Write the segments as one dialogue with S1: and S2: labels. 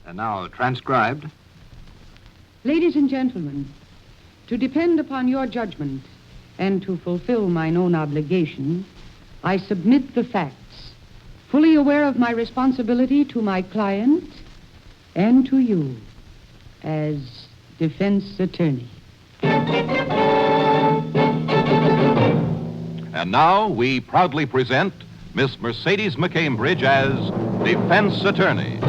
S1: And now, transcribed.
S2: Ladies and gentlemen, to depend upon your judgment and to fulfill mine own obligation, I submit the facts, fully aware of my responsibility to my client and to you as defense attorney.
S3: And now we proudly present Miss Mercedes McCambridge as defense attorney.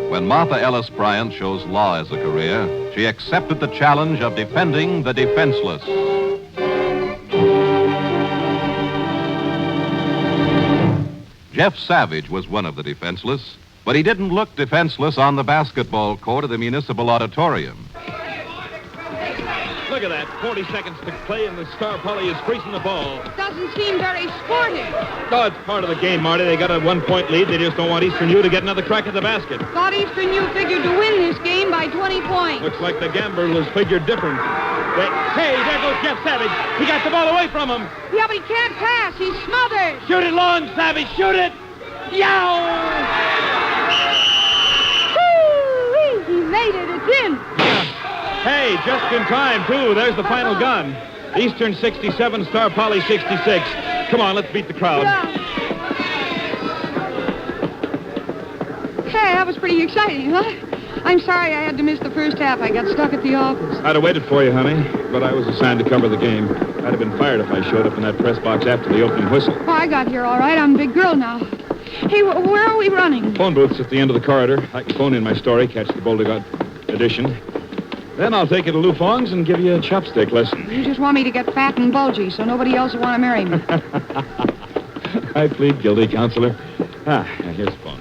S3: When Martha Ellis Bryant chose law as a career, she accepted the challenge of defending the defenseless. Jeff Savage was one of the defenseless, but he didn't look defenseless on the basketball court of the Municipal Auditorium.
S4: Look at that. 40 seconds to play, and the Star Poly is creasing the ball.
S2: Doesn't seem very sporting.
S4: Oh, it's part of the game, Marty. They got a 1-point lead. They just don't want Eastern U to get another crack at the basket.
S2: Thought Eastern U figured to win this game by 20 points.
S4: Looks like the gamblers figured different. Hey, there goes Jeff Savage. He got the ball away from him.
S2: Yeah, but he can't pass. He's smothered.
S4: Shoot it long, Savage. Shoot it. Yow!
S2: Woo-wee, he made it. It's in.
S4: Hey, just in time, too. There's the final gun. Eastern 67, Star Poly 66. Come on, let's beat the crowd.
S2: Yeah. Hey, that was pretty exciting, huh? I'm sorry I had to miss the first half. I got stuck at the office.
S4: I'd have waited for you, honey, but I was assigned to cover the game. I'd have been fired if I showed up in that press box after the opening whistle.
S2: Oh, I got here all right. I'm a big girl now. Hey, where are we running?
S4: Phone booth's at the end of the corridor. I can phone in my story, catch the Boulder Gut edition. Then I'll take you to Lou Fong's and give you a chopstick lesson.
S2: You just want me to get fat and bulgy so nobody else will want to marry me.
S4: I plead guilty, counselor. Here's the phone.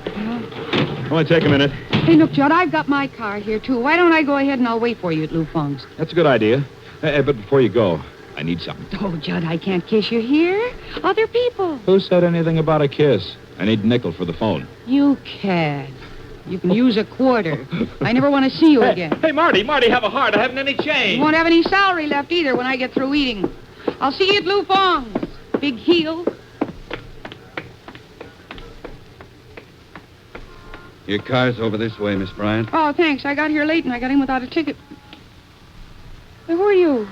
S4: Only take a minute.
S2: Hey, look, Judd, I've got my car here, too. Why don't I go ahead and I'll wait for you at Lou Fong's?
S4: That's a good idea. But before you go, I need something.
S2: Oh, Judd, I can't kiss you here. Other people.
S4: Who said anything about a kiss? I need a nickel for the phone.
S2: You cad. You can use a quarter. I never want to see you again.
S4: Hey, Marty, have a heart. I haven't any change.
S2: You won't have any salary left either when I get through eating. I'll see you at Lou Fong's. Big heel.
S1: Your car's over this way, Miss Bryant.
S2: Oh, thanks. I got here late and I got in without a ticket. Hey, who are you?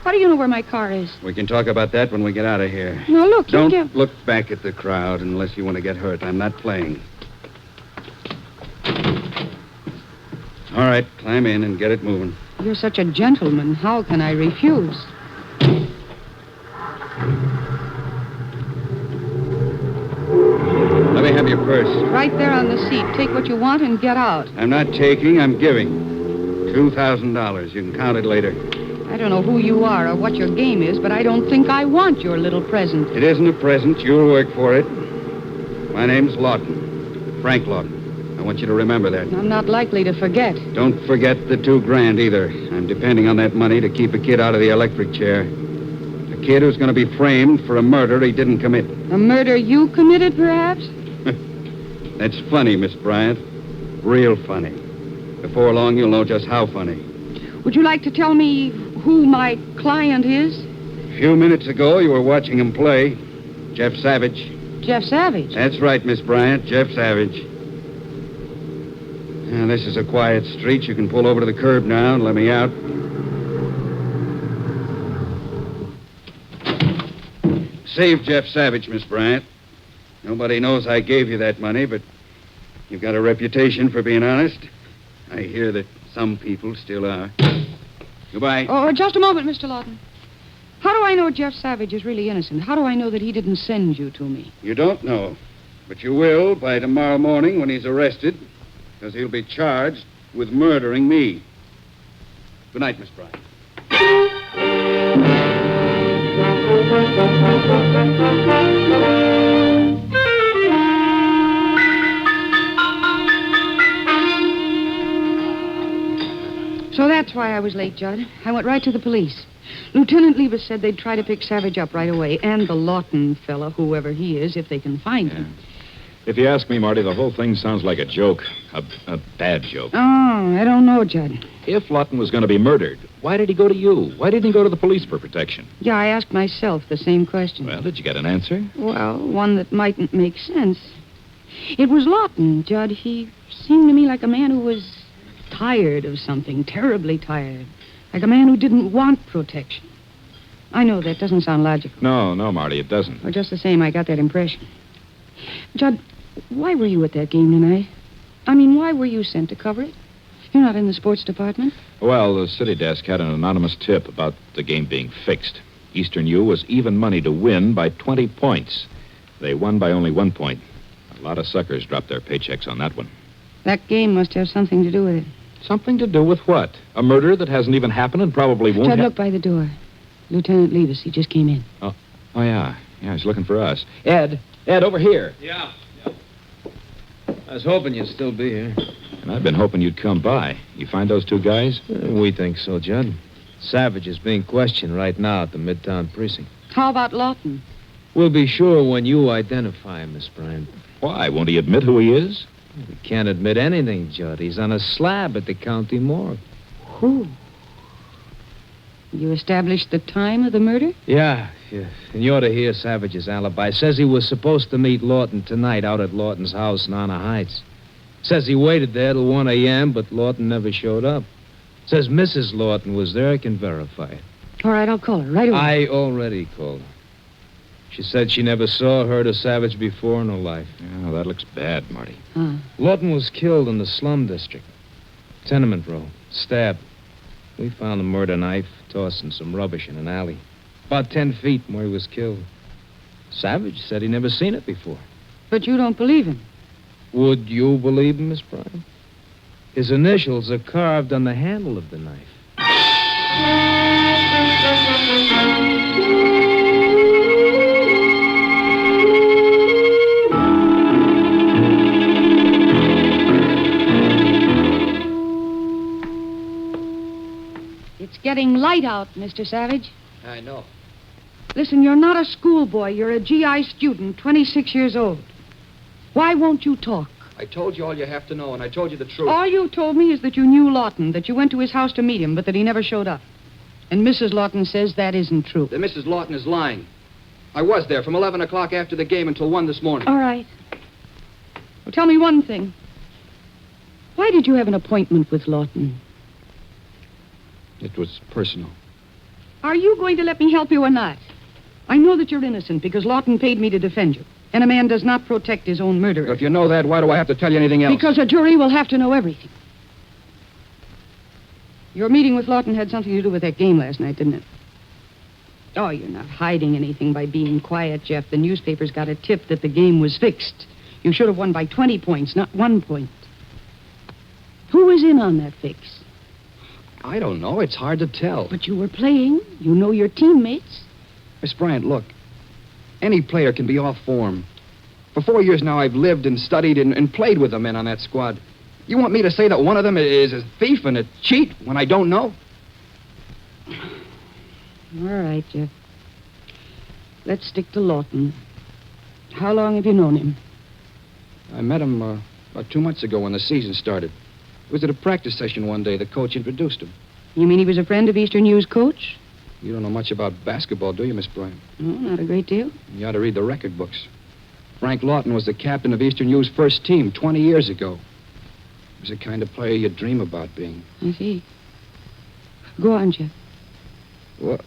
S2: How do you know where my car is?
S1: We can talk about that when we get out of here.
S2: No, look, you
S1: Don't
S2: can't...
S1: look back at the crowd unless you want to get hurt. I'm not playing. All right, climb in and get it moving.
S2: You're such a gentleman. How can I refuse?
S1: Let me have your purse.
S2: Right there on the seat. Take what you want and get out.
S1: I'm not taking, I'm giving. $2,000. You can count it later.
S2: I don't know who you are or what your game is, but I don't think I want your little present.
S1: It isn't a present. You'll work for it. My name's Lawton. Frank Lawton. I want you to remember that.
S2: I'm not likely to forget.
S1: Don't forget the $2,000 either. I'm depending on that money to keep a kid out of the electric chair. A kid who's going to be framed for a murder he didn't commit.
S2: A murder you committed, perhaps?
S1: That's funny, Miss Bryant. Real funny. Before long, you'll know just how funny.
S2: Would you like to tell me who my client is?
S1: A few minutes ago, you were watching him play. Jeff Savage.
S2: Jeff Savage?
S1: That's right, Miss Bryant. Jeff Savage. Now, this is a quiet street. You can pull over to the curb now and let me out. Save Jeff Savage, Miss Bryant. Nobody knows I gave you that money, but you've got a reputation for being honest. I hear that some people still are. Goodbye.
S2: Oh, just a moment, Mr. Lawton. How do I know Jeff Savage is really innocent? How do I know that he didn't send you to me?
S1: You don't know, but you will by tomorrow morning when he's arrested, because he'll be charged with murdering me. Good night, Miss Bryant.
S2: So that's why I was late, Judd. I went right to the police. Lieutenant Levis said they'd try to pick Savage up right away, and the Lawton fella, whoever he is, if they can find him.
S4: If you ask me, Marty, the whole thing sounds like a joke. A bad joke.
S2: Oh, I don't know, Judd.
S4: If Lawton was going to be murdered, why did he go to you? Why didn't he go to the police for protection?
S2: Yeah, I asked myself the same question.
S4: Well, did you get an answer?
S2: Well, one that mightn't make sense. It was Lawton, Judd. He seemed to me like a man who was tired of something, terribly tired. Like a man who didn't want protection. I know that doesn't sound logical.
S4: No, Marty, it doesn't.
S2: Well, just the same, I got that impression. Judd, why were you at that game tonight? I mean, why were you sent to cover it? You're not in the sports department.
S4: Well, the city desk had an anonymous tip about the game being fixed. Eastern U was even money to win by 20 points. They won by only 1 point. A lot of suckers dropped their paychecks on that one.
S2: That game must have something to do with it.
S4: Something to do with what? A murder that hasn't even happened and probably won't
S2: Judd, look by the door. Lieutenant Levis, he just came in.
S4: Oh, yeah. Yeah, he's looking for us. Ed, over here.
S5: Yeah. I was hoping you'd still be here.
S4: And I've been hoping you'd come by. You find those two guys?
S5: We think so, Judd. Savage is being questioned right now at the Midtown precinct.
S2: How about Lawton?
S5: We'll be sure when you identify him, Miss Bryant.
S4: Why? Won't he admit who he is?
S5: We can't admit anything, Judd. He's on a slab at the county morgue.
S2: Who? You established the time of the murder?
S5: Yeah. And you ought to hear Savage's alibi. Says he was supposed to meet Lawton tonight out at Lawton's house in Honor Heights. Says he waited there till 1 a.m., but Lawton never showed up. Says Mrs. Lawton was there. I can verify it.
S2: All right, I'll call her right away.
S5: I already called her. She said she never saw or heard of Savage before in her life.
S4: Yeah, that looks bad, Marty.
S2: Huh.
S5: Lawton was killed in the slum district. Tenement row. Stabbed. We found the murder knife tossed in some rubbish in an alley. About 10 feet from where he was killed. Savage said he never seen it before.
S2: But you don't believe him.
S5: Would you believe him, Miss Bryan? His initials are carved on the handle of the knife.
S2: It's getting light out, Mr. Savage.
S5: I know.
S2: Listen, you're not a schoolboy. You're a GI student, 26 years old. Why won't you talk?
S6: I told you all you have to know, and I told you the truth.
S2: All you told me is that you knew Lawton, that you went to his house to meet him, but that he never showed up. And Mrs. Lawton says that isn't true.
S6: That Mrs. Lawton is lying. I was there from 11 o'clock after the game until 1 this morning.
S2: All right. Well, tell me one thing. Why did you have an appointment with Lawton?
S6: It was personal.
S2: Are you going to let me help you or not? I know that you're innocent because Lawton paid me to defend you. And a man does not protect his own murderer.
S6: If you know that, why do I have to tell you anything else?
S2: Because a jury will have to know everything. Your meeting with Lawton had something to do with that game last night, didn't it? Oh, you're not hiding anything by being quiet, Jeff. The newspapers got a tip that the game was fixed. You should have won by 20 points, not 1 point. Who was in on that fix?
S6: I don't know. It's hard to tell.
S2: But you were playing. You know your teammates.
S6: Miss Bryant, look. Any player can be off form. For 4 years now, I've lived and studied and played with the men on that squad. You want me to say that one of them is a thief and a cheat when I don't know?
S2: All right, Jeff. Let's stick to Lawton. How long have you known him?
S6: I met him about 2 months ago when the season started. It was at a practice session one day. The coach introduced him.
S2: You mean he was a friend of Eastern U's coach?
S6: You don't know much about basketball, do you, Miss Bryant?
S2: No, not a great deal.
S6: You ought to read the record books. Frank Lawton was the captain of Eastern U's first team 20 years ago. He was the kind of player you dream about being.
S2: I see. Go on, Jeff.
S6: Well,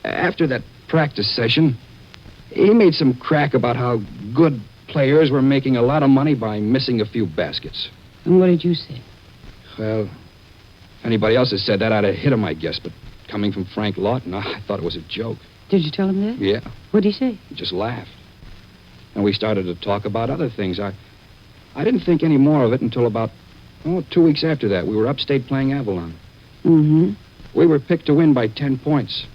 S6: after that practice session, he made some crack about how good players were making a lot of money by missing a few baskets.
S2: And what did you say?
S6: Well, if anybody else had said that, I'd have hit him, I guess. But coming from Frank Lawton, I thought it was a joke.
S2: Did you tell him that?
S6: Yeah.
S2: What'd he say?
S6: He just laughed. And we started to talk about other things. I didn't think any more of it until about 2 weeks after that. We were upstate playing Avalon.
S2: Mm-hmm.
S6: We were picked to win by 10 points.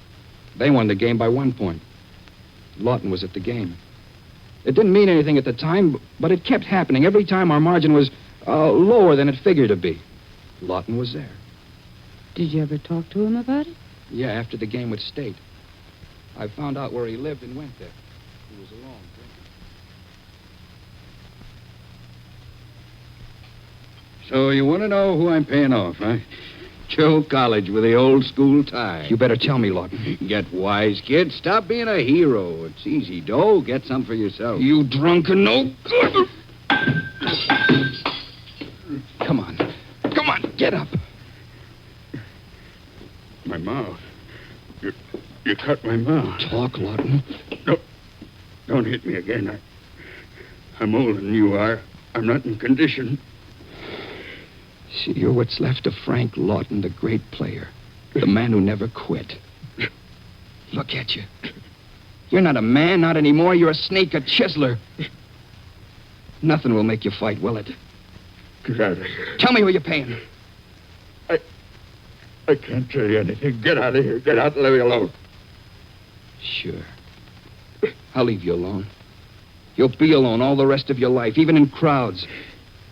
S6: They won the game by 1 point. Lawton was at the game. It didn't mean anything at the time, but it kept happening. Every time our margin was lower than it figured to be, Lawton was there.
S2: Did you ever talk to him about it?
S6: Yeah, after the game with State. I found out where he lived and went there. He was alone, drinking.
S1: So you want to know who I'm paying off, huh? Joe College with the old school tie.
S6: You better tell me, Lawton.
S1: Get wise, kid. Stop being a hero. It's easy dough. Get some for yourself.
S6: You drunken no good. Come on. Come on, get up.
S1: My mouth. You cut my mouth.
S6: Talk, Lawton.
S1: Don't hit me again. I'm older than you are. I'm not in condition.
S6: See, you're what's left of Frank Lawton, the great player. The man who never quit. Look at you. You're not a man, not anymore. You're a snake, a chiseler. Nothing will make you fight, will it?
S1: Get out of here.
S6: Tell me who you're paying.
S1: I can't tell you anything. Get out of here. Get out and leave me alone.
S6: Sure. I'll leave you alone. You'll be alone all the rest of your life, even in crowds,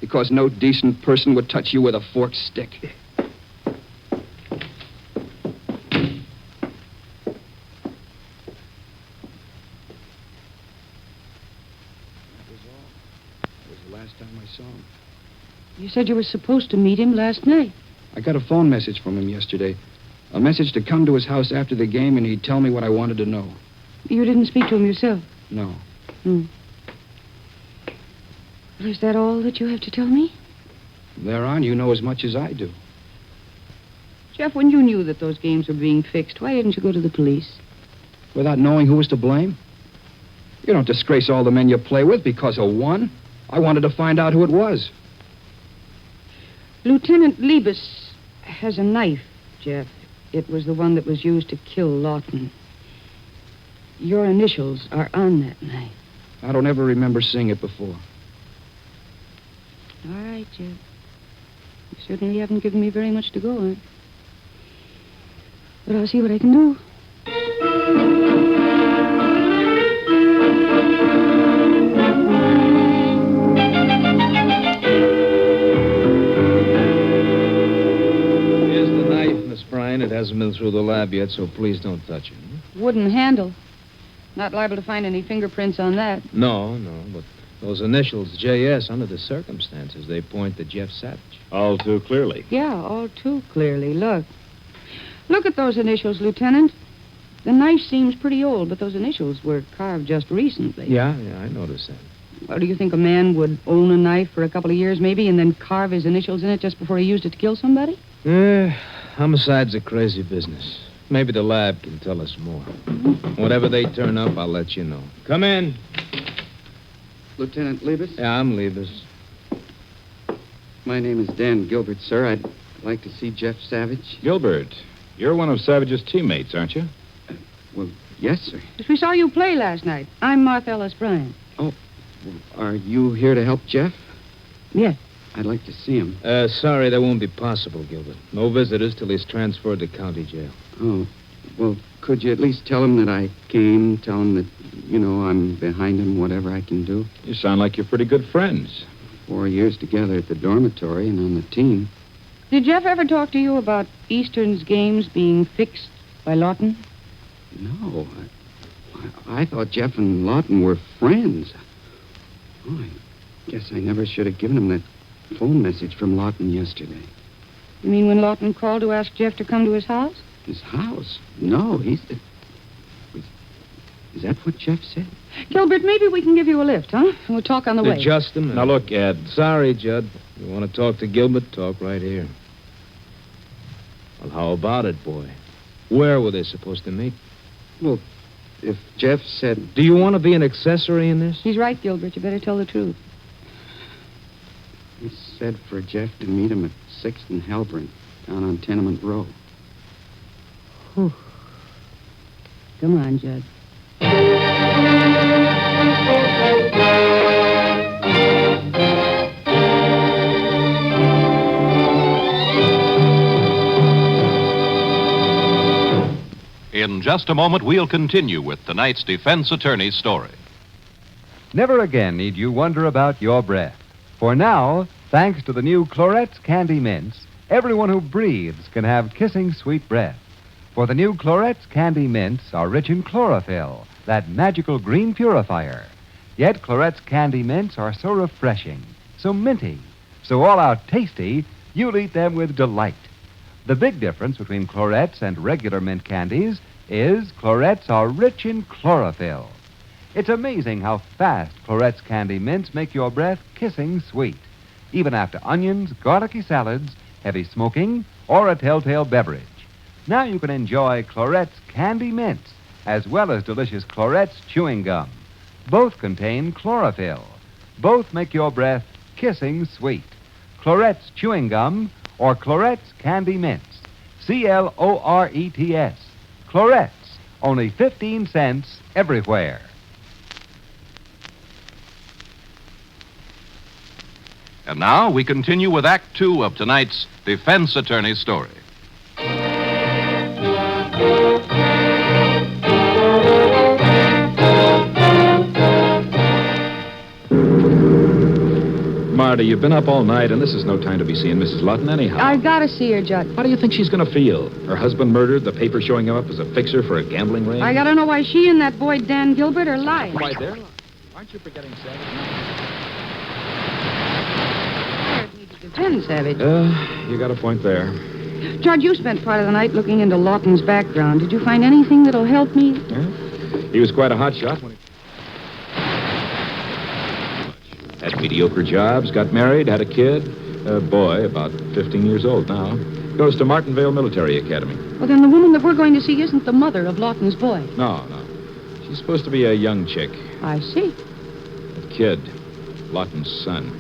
S6: because no decent person would touch you with a forked stick. That was all. That was the last time I saw him.
S2: You said you were supposed to meet him last night.
S6: I got a phone message from him yesterday. A message to come to his house after the game, and he'd tell me what I wanted to know.
S2: You didn't speak to him yourself?
S6: No.
S2: Well, is that all that you have to tell me?
S6: From there on, you know as much as I do.
S2: Jeff, when you knew that those games were being fixed, why didn't you go to the police?
S6: Without knowing who was to blame? You don't disgrace all the men you play with because of one. I wanted to find out who it was.
S2: Lieutenant Liebes has a knife, Jeff. It was the one that was used to kill Lawton. Your initials are on that knife.
S6: I don't ever remember seeing it before.
S2: All right, Jeff. You certainly haven't given me very much to go on. But I'll see what I can do.
S5: Here's the knife, Miss Bryan. It hasn't been through the lab yet, so please don't touch it.
S2: Wooden handle. Not liable to find any fingerprints on that.
S5: No, but those initials, J.S., under the circumstances, they point to Jeff Savage.
S4: All too clearly.
S2: Yeah, all too clearly. Look. Look at those initials, Lieutenant. The knife seems pretty old, but those initials were carved just recently.
S5: Yeah, I noticed that.
S2: Well, do you think a man would own a knife for a couple of years, maybe, and then carve his initials in it just before he used it to kill somebody?
S5: Homicide's a crazy business. Maybe the lab can tell us more. Whatever they turn up, I'll let you know. Come in.
S1: Lieutenant Liebes?
S5: Yeah, I'm Liebes.
S1: My name is Dan Gilbert, sir. I'd like to see Jeff Savage.
S4: Gilbert, you're one of Savage's teammates, aren't you?
S1: Well, yes, sir.
S2: Yes, we saw you play last night. I'm Martha Ellis Bryan.
S1: Are you here to help Jeff?
S2: Yes.
S1: I'd like to see him.
S5: Sorry, that won't be possible, Gilbert. No visitors till he's transferred to county jail.
S1: Oh, well, could you at least tell him that I came? Tell him that, I'm behind him, whatever I can do?
S4: You sound like you're pretty good friends.
S1: 4 years together at the dormitory and on the team.
S2: Did Jeff ever talk to you about Eastern's games being fixed by Lawton?
S1: No. I thought Jeff and Lawton were friends. Oh, I guess I never should have given him that phone message from Lawton yesterday.
S2: You mean when Lawton called to ask Jeff to come to his house?
S1: His house? No, Is that what Jeff said?
S2: Gilbert, maybe we can give you a lift, huh? We'll talk on the way.
S5: Justin.
S4: Now, look, Ed.
S5: Sorry, Judd. You want to talk to Gilbert? Talk right here. Well, how about it, boy? Where were they supposed to meet?
S1: Well, if Jeff said...
S5: Do you want to be an accessory in this?
S2: He's right, Gilbert. You better tell the truth.
S1: He said for Jeff to meet him at 6th and Halburn, down on Tenement Row.
S2: Whew. Come on, Judd.
S3: In just a moment, we'll continue with tonight's defense attorney's story.
S7: Never again need you wonder about your breath. For now, thanks to the new Clorette's Candy Mints, everyone who breathes can have kissing sweet breath. For the new Clorette's Candy Mints are rich in chlorophyll, that magical green purifier. Yet Clorette's Candy Mints are so refreshing, so minty, So all out tasty, you'll eat them with delight. The big difference between Clorettes and regular mint candies is Clorettes are rich in chlorophyll. It's amazing how fast Clorettes candy mints make your breath kissing sweet, even after onions, garlicky salads, heavy smoking, or a telltale beverage. Now you can enjoy Clorettes candy mints as well as delicious Clorettes chewing gum. Both contain chlorophyll. Both make your breath kissing sweet. Clorettes chewing gum or Clorettes candy mints. Clorets. Clorettes, only 15 cents everywhere.
S3: And now we continue with Act Two of tonight's defense attorney's story.
S4: Marty, you've been up all night, and this is no time to be seeing Mrs. Lawton anyhow.
S2: I've got to see her, Judge.
S4: How do you think she's going to feel? Her husband murdered, the paper showing up as a fixer for a gambling ring?
S2: I got to know why she and that boy Dan Gilbert are lying.
S4: Why, there? Aren't you forgetting Savage?
S2: Defend Savage.
S4: You got a point there.
S2: Judge, you spent part of the night looking into Lawton's background. Did you find anything that'll help me?
S4: Yeah? He was quite a hot shot when he... Had mediocre jobs, got married, had a kid. A boy, about 15 years old now. Goes to Martinvale Military Academy.
S2: Well, then the woman that we're going to see isn't the mother of Lawton's boy.
S4: No. She's supposed to be a young chick.
S2: I see.
S4: That kid, Lawton's son.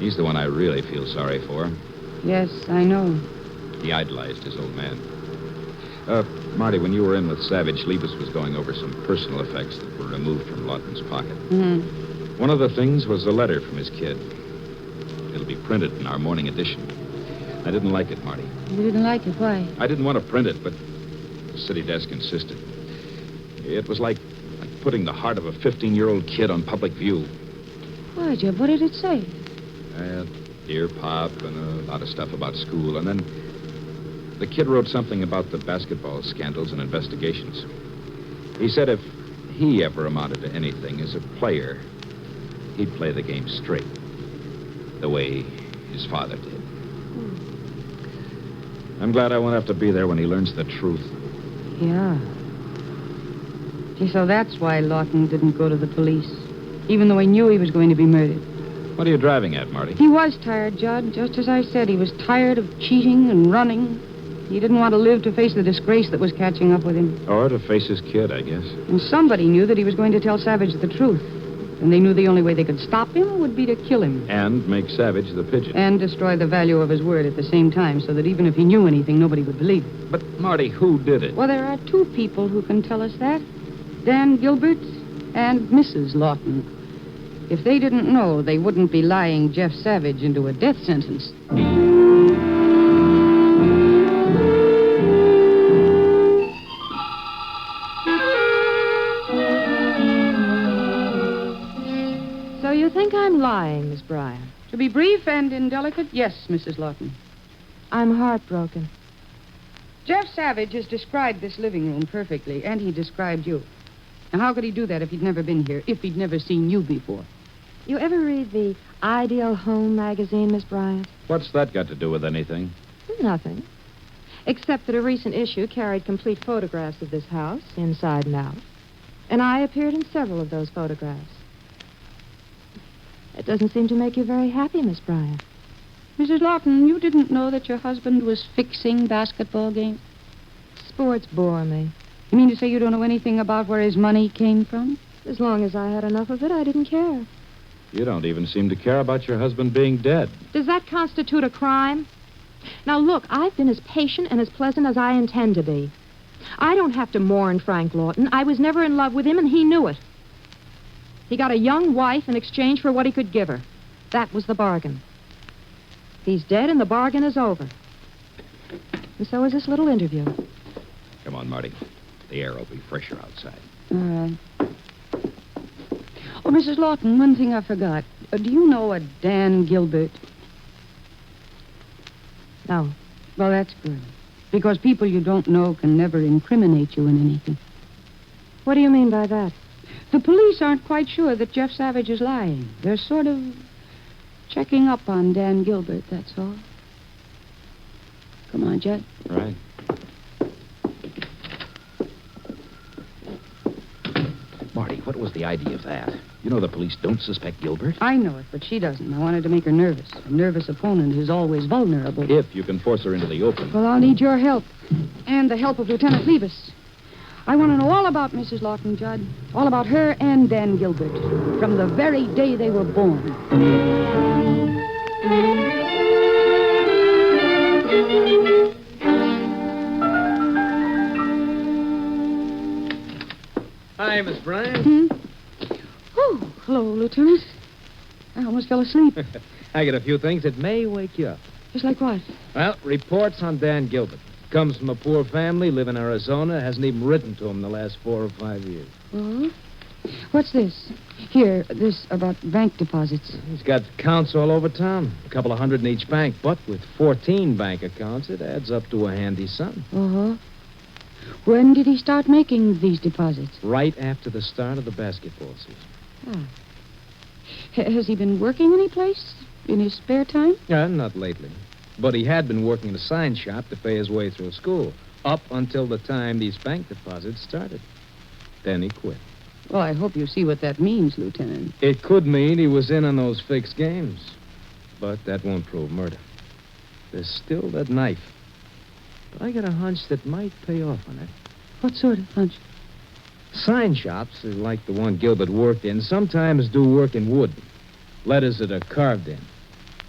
S4: He's the one I really feel sorry for.
S2: Yes, I know.
S4: He idolized his old man. Marty, when you were in with Savage, Levis was going over some personal effects that were removed from Lawton's pocket.
S2: Mm-hmm.
S4: One of the things was a letter from his kid. It'll be printed in our morning edition. I didn't like it, Marty.
S2: You didn't like it? Why?
S4: I didn't want to print it, but the city desk insisted. It was like putting the heart of a 15-year-old kid on public view.
S2: Why, Jeb? What did it say?
S4: Dear Pop and a lot of stuff about school. And then the kid wrote something about the basketball scandals and investigations. He said if he ever amounted to anything as a player, he'd play the game straight, the way his father did. I'm glad I won't have to be there when he learns the truth.
S2: Yeah. Gee, so that's why Lawton didn't go to the police, even though he knew he was going to be murdered.
S4: What are you driving at, Marty?
S2: He was tired, Judd. Just as I said, he was tired of cheating and running. He didn't want to live to face the disgrace that was catching up with him.
S4: Or to face his kid, I guess.
S2: And somebody knew that he was going to tell Savage the truth. And they knew the only way they could stop him would be to kill him.
S4: And make Savage the pigeon.
S2: And destroy the value of his word at the same time, so that even if he knew anything, nobody would believe it.
S4: But, Marty, who did it?
S2: Well, there are two people who can tell us that. Dan Gilbert and Mrs. Lawton. If they didn't know, they wouldn't be lying Jeff Savage into a death sentence.
S8: So you think I'm lying, Miss Bryant?
S2: To be brief and indelicate, yes, Mrs. Lawton.
S8: I'm heartbroken.
S2: Jeff Savage has described this living room perfectly, and he described you. Now, how could he do that if he'd never been here, if he'd never seen you before?
S8: You ever read the Ideal Home magazine, Miss Bryant?
S4: What's that got to do with anything?
S8: Nothing. Except that a recent issue carried complete photographs of this house, inside and out. And I appeared in several of those photographs. It doesn't seem to make you very happy, Miss Bryant.
S2: Mrs. Lawton, you didn't know that your husband was fixing basketball games?
S8: Sports bore me.
S2: You mean to say you don't know anything about where his money came from?
S8: As long as I had enough of it, I didn't care.
S4: You don't even seem to care about your husband being dead.
S8: Does that constitute a crime? Now, look, I've been as patient and as pleasant as I intend to be. I don't have to mourn Frank Lawton. I was never in love with him, and he knew it. He got a young wife in exchange for what he could give her. That was the bargain. He's dead, and the bargain is over. And so is this little interview.
S4: Come on, Marty. The air will be fresher outside.
S2: All right. Oh, Mrs. Lawton, one thing I forgot. Do you know a Dan Gilbert?
S8: No.
S2: Well, that's good. Because people you don't know can never incriminate you in anything.
S8: What do you mean by that?
S2: The police aren't quite sure that Jeff Savage is lying. They're sort of Checking up on Dan Gilbert, that's all. Come on, Judd.
S4: Right. Marty, what was the idea of that? You know the police don't suspect Gilbert.
S2: I know it, but she doesn't. I wanted to make her nervous. A nervous opponent is always vulnerable.
S4: If you can force her into the open.
S2: Well, I'll need your help. And the help of Lieutenant Levis. I want to know all about Mrs. Lawton, Judd. All about her and Dan Gilbert. From the very day they were born.
S5: Hi, Miss Bryant.
S2: Oh, hello, Lieutenant. I almost fell asleep.
S5: I got a few things that may wake you up.
S2: Just like what?
S5: Well, reports on Dan Gilbert. Comes from a poor family, live in Arizona, hasn't even written to him the last 4 or 5 years.
S2: Oh? What's this? Here, this about bank deposits.
S5: He's got accounts all over town, a couple of hundred in each bank, but with 14 bank accounts, it adds up to a handy sum.
S2: Uh-huh. When did he start making these deposits?
S5: Right after the start of the basketball season.
S2: Has he been working any place in his spare time?
S5: Not lately. But he had been working at a sign shop to pay his way through school, up until the time these bank deposits started. Then he quit.
S2: Well, I hope you see what that means, Lieutenant.
S5: It could mean he was in on those fixed games. But that won't prove murder. There's still that knife. But I got a hunch that might pay off on it.
S2: What sort of hunch?
S5: Sign shops, like the one Gilbert worked in, sometimes do work in wood. Letters that are carved in.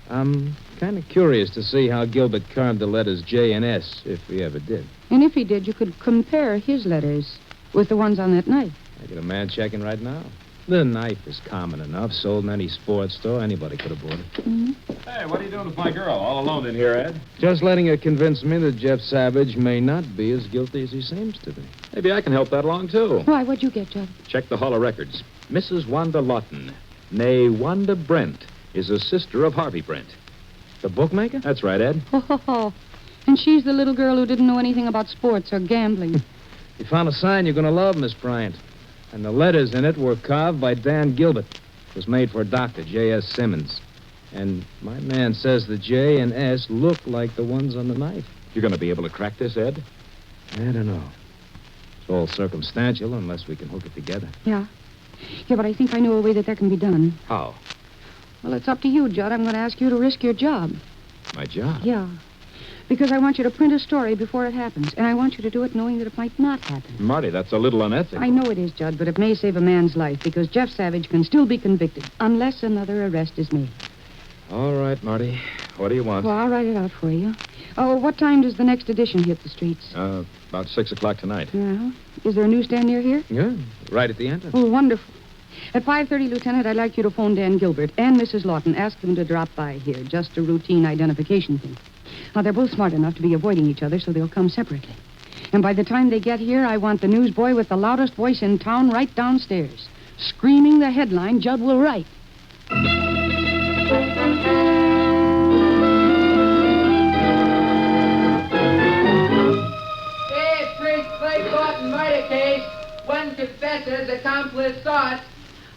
S5: I'm kind of curious to see how Gilbert carved the letters J and S, if he ever did.
S2: And if he did, you could compare his letters with the ones on that knife.
S5: I got a man checking right now. The knife is common enough, sold in any sports store. Anybody could have bought it.
S2: Mm-hmm.
S4: Hey, what are you doing with my girl? All alone in here, Ed?
S5: Just letting her convince me that Jeff Savage may not be as guilty as he seems to be.
S4: Maybe I can help that along, too.
S2: Why, what'd you get, Judd?
S4: Check the Hall of Records. Mrs. Wanda Lawton, nay Wanda Brent, is a sister of Harvey Brent.
S5: The bookmaker?
S4: That's right, Ed.
S2: Oh, and she's the little girl who didn't know anything about sports or gambling.
S5: You found a sign you're going to love, Miss Bryant. And the letters in it were carved by Dan Gilbert. It was made for a doctor, J.S. Simmons. And my man says the J and S look like the ones on the knife.
S4: You're going to be able to crack this, Ed?
S5: I don't know. It's all circumstantial unless we can hook it together.
S2: Yeah, but I think I know a way that can be done.
S4: How?
S2: Well, it's up to you, Judd. I'm going to ask you to risk your job.
S4: My job?
S2: Yeah. Because I want you to print a story before it happens. And I want you to do it knowing that it might not happen.
S4: Marty, that's a little unethical.
S2: I know it is, Judd, but it may save a man's life because Jeff Savage can still be convicted unless another arrest is made.
S4: All right, Marty. What do you want?
S2: Well, I'll write it out for you. Oh, what time does the next edition hit the streets?
S4: About 6 o'clock tonight.
S2: Yeah. Is there a newsstand near here?
S5: Yeah, right at the entrance.
S2: Oh, wonderful. At 5:30, Lieutenant, I'd like you to phone Dan Gilbert and Mrs. Lawton. Ask them to drop by here. Just a routine identification thing. Now, they're both smart enough to be avoiding each other, so they'll come separately. And by the time they get here, I want the newsboy with the loudest voice in town right downstairs, screaming the headline Judd will write.
S9: Hey, Priest Clay Lawton murder case. One confesses, accomplice sought.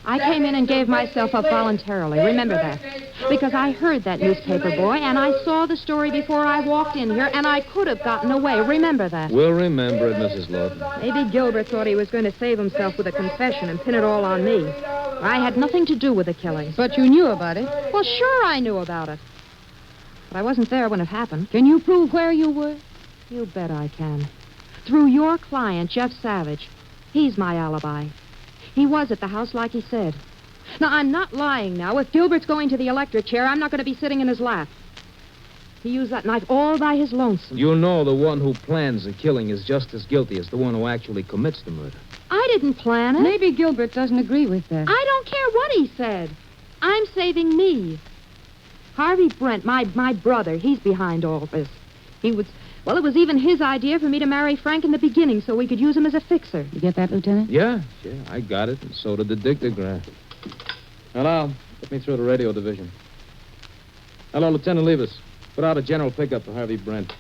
S8: I came in and gave myself up voluntarily. Remember that. Because I heard that newspaper boy, and I saw the story before I walked in here, and I could have gotten away. Remember that.
S5: We'll remember it, Mrs. Lawton.
S8: Maybe Gilbert thought he was going to save himself with a confession and pin it all on me. I had nothing to do with the killing.
S2: But you knew about it.
S8: Well, sure I knew about it. But I wasn't there when it happened.
S2: Can you prove where you were?
S8: You bet I can. Through your client, Jeff Savage. He's my alibi. He was at the house like he said. Now, I'm not lying now. If Gilbert's going to the electric chair, I'm not going to be sitting in his lap. He used that knife all by his lonesome.
S5: You know the one who plans the killing is just as guilty as the one who actually commits the murder.
S8: I didn't plan it.
S2: Maybe Gilbert doesn't agree with that.
S8: I don't care what he said. I'm saving me. Harvey Brent, my brother, he's behind all this. Well, it was even his idea for me to marry Frank in the beginning so we could use him as a fixer.
S2: You get that, Lieutenant?
S5: Yeah, I got it, and so did the dictograph. Hello, put me through the radio division. Hello, Lieutenant Levis. Put out a general pickup for Harvey Brent.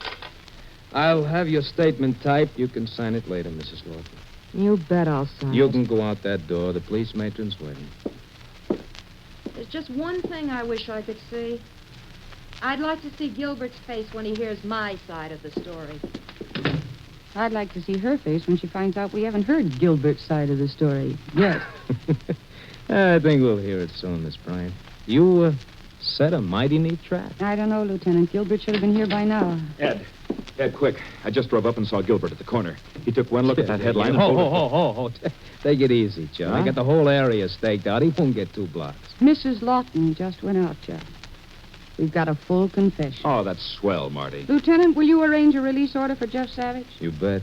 S5: I'll have your statement typed. You can sign it later, Mrs. Lawton.
S8: You bet I'll sign
S5: You
S8: it.
S5: can go out that door. The police matron's waiting.
S8: There's just one thing I wish I could see. I'd like to see Gilbert's face when he hears my side of the story.
S2: I'd like to see her face when she finds out we haven't heard Gilbert's side of the story yet.
S5: I think we'll hear it soon, Miss Bryant. You set a mighty neat trap.
S2: I don't know, Lieutenant. Gilbert should have been here by now.
S4: Ed, quick. I just drove up and saw Gilbert at the corner. He took one look at that headline
S5: Ho,
S4: and
S5: ho. Take it easy, John. I got the whole area staked out. He won't get 2 blocks.
S2: Mrs. Lawton just went out, Jack. We've got a full confession.
S4: Oh, that's swell, Marty.
S2: Lieutenant, will you arrange a release order for Jeff Savage?
S5: You bet.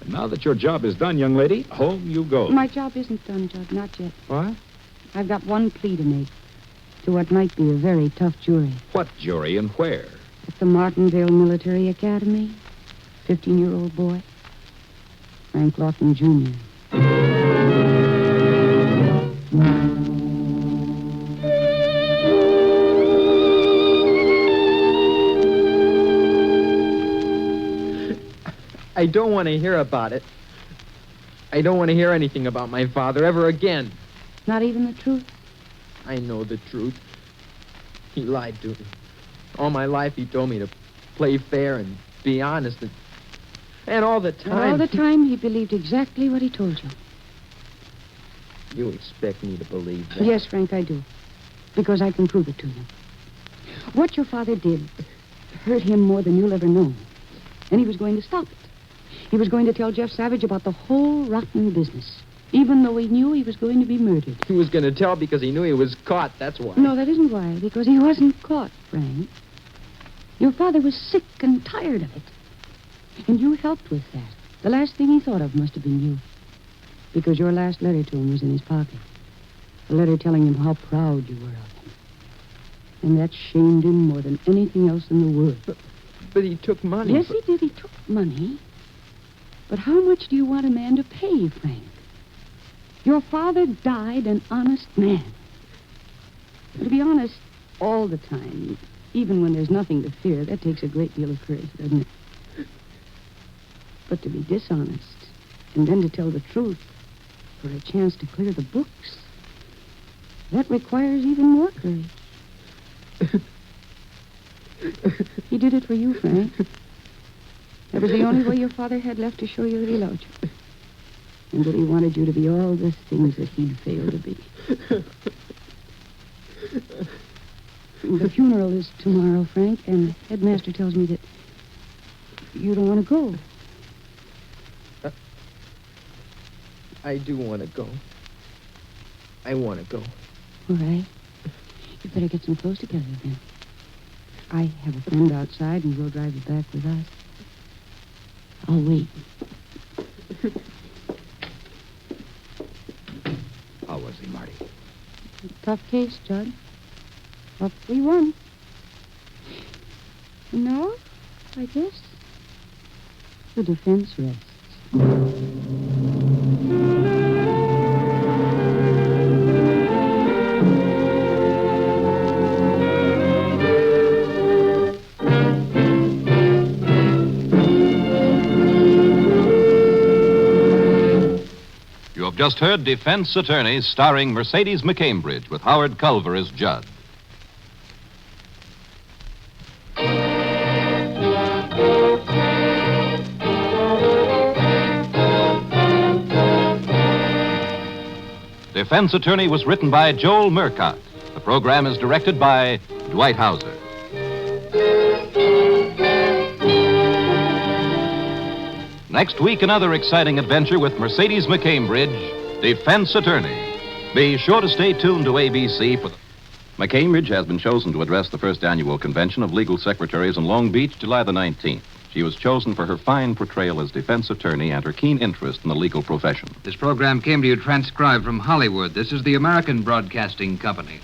S4: And now that your job is done, young lady, home you go.
S2: My job isn't done, Judge. Not yet.
S5: What?
S2: I've got one plea to make to what might be a very tough jury.
S4: What jury and where?
S2: At the Martinvale Military Academy, 15-year-old boy, Frank Lawton, Jr.
S10: I don't want to hear about it. I don't want to hear anything about my father ever again.
S2: Not even the truth?
S10: I know the truth. He lied to me. All my life he told me to play fair and be honest. And all the time...
S2: All the time he believed exactly what he told you.
S10: You expect me to believe that?
S2: Yes, Frank, I do. Because I can prove it to you. What your father did hurt him more than you'll ever know. And he was going to stop it. He was going to tell Jeff Savage about the whole rotten business, even though he knew he was going to be murdered.
S10: He was going to tell because he knew he was caught, that's why.
S2: No, that isn't why. Because he wasn't caught, Frank. Your father was sick and tired of it. And you helped with that. The last thing he thought of must have been you. Because your last letter to him was in his pocket. A letter telling him how proud you were of him. And that shamed him more than anything else in the world.
S10: But he took money.
S2: Yes, he did. He took money. But how much do you want a man to pay, Frank? Your father died an honest man. To be honest, all the time, even when there's nothing to fear, that takes a great deal of courage, doesn't it? But to be dishonest, and then to tell the truth for a chance to clear the books, that requires even more courage. He did it for you, Frank. That was the only way your father had left to show you that he loved you. And that he wanted you to be all the things that he'd failed to be. The funeral is tomorrow, Frank, and the headmaster tells me that you don't want to go.
S10: I do want to go. I want to go.
S2: All right. You better get some clothes together then. I have a friend outside, and we'll drive you back with us. I'll wait.
S4: How was he, Marty?
S2: Tough case, Judd. But we won. And now, I guess, the defense rests.
S3: Just heard Defense Attorneys starring Mercedes McCambridge with Howard Culver as Judd. Defense Attorney was written by Joel Murcott. The program is directed by Dwight Hauser. Next week, another exciting adventure with Mercedes McCambridge, Defense Attorney. Be sure to stay tuned to ABC for the... McCambridge has been chosen to address the first annual convention of legal secretaries in Long Beach, July the 19th. She was chosen for her fine portrayal as defense attorney and her keen interest in the legal profession.
S11: This program came to you transcribed from Hollywood. This is the American Broadcasting Company.